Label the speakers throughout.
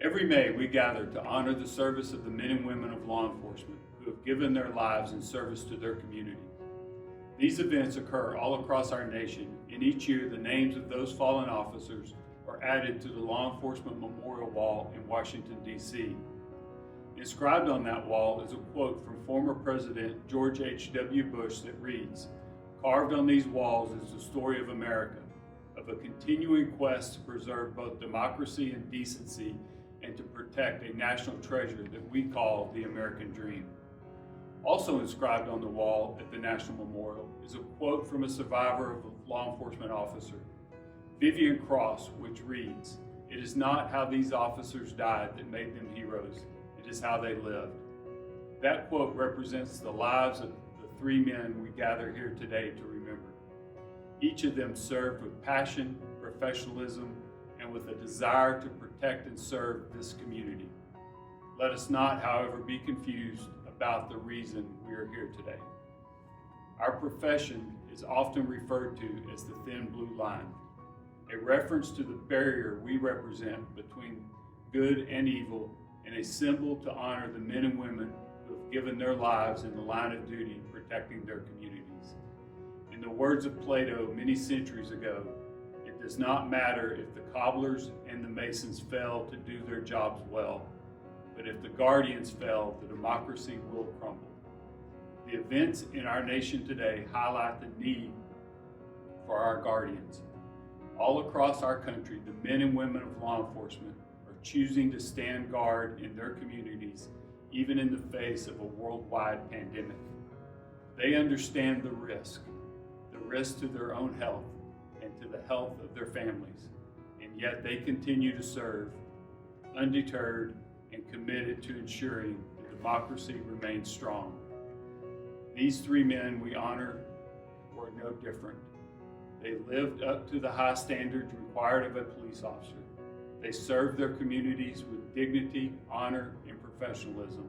Speaker 1: Every May, we gather to honor the service of the men and women of law enforcement who have given their lives in service to their community. These events occur all across our nation, and each year the names of those fallen officers are added to the Law Enforcement Memorial Wall in Washington, D.C. Inscribed on that wall is a quote from former President George H.W. Bush that reads, "Carved on these walls is the story of America, of a continuing quest to preserve both democracy and decency and to protect a national treasure that we call the American dream." Also inscribed on the wall at the National Memorial is a quote from a survivor of a law enforcement officer, Vivian Cross, which reads, "It is not how these officers died that made them heroes, it is how they lived." That quote represents the lives of the three men we gather here today to remember. Each of them served with passion, professionalism, and with a desire to protect and serve this community. Let us not, however, be confused about the reason we are here today. Our profession is often referred to as the thin blue line, a reference to the barrier we represent between good and evil, and a symbol to honor the men and women who have given their lives in the line of duty protecting their communities. In the words of Plato many centuries ago, it does not matter if the cobblers and the masons fail to do their jobs well, but if the guardians fail, the democracy will crumble. The events in our nation today highlight the need for our guardians. All across our country, the men and women of law enforcement are choosing to stand guard in their communities, even in the face of a worldwide pandemic. They understand the risk to their own health and to the health of their families, and yet they continue to serve, undeterred and committed to ensuring the democracy remains strong. These three men we honor were no different. They lived up to the high standards required of a police officer. They served their communities with dignity, honor, and professionalism.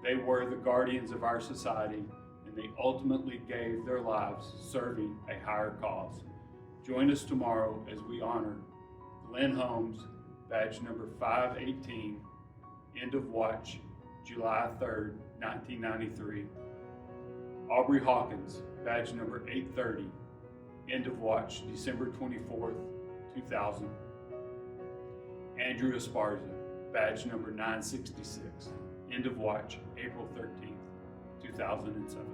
Speaker 1: They were the guardians of our society, and they ultimately gave their lives serving a higher cause. Join us tomorrow as we honor Glenn Holmes, badge number 518, end of watch, July 3rd, 1993. Aubrey Hawkins, badge number 830, end of watch, December 24th, 2000. Andrew Esparza, badge number 966, end of watch, April 13th, 2007.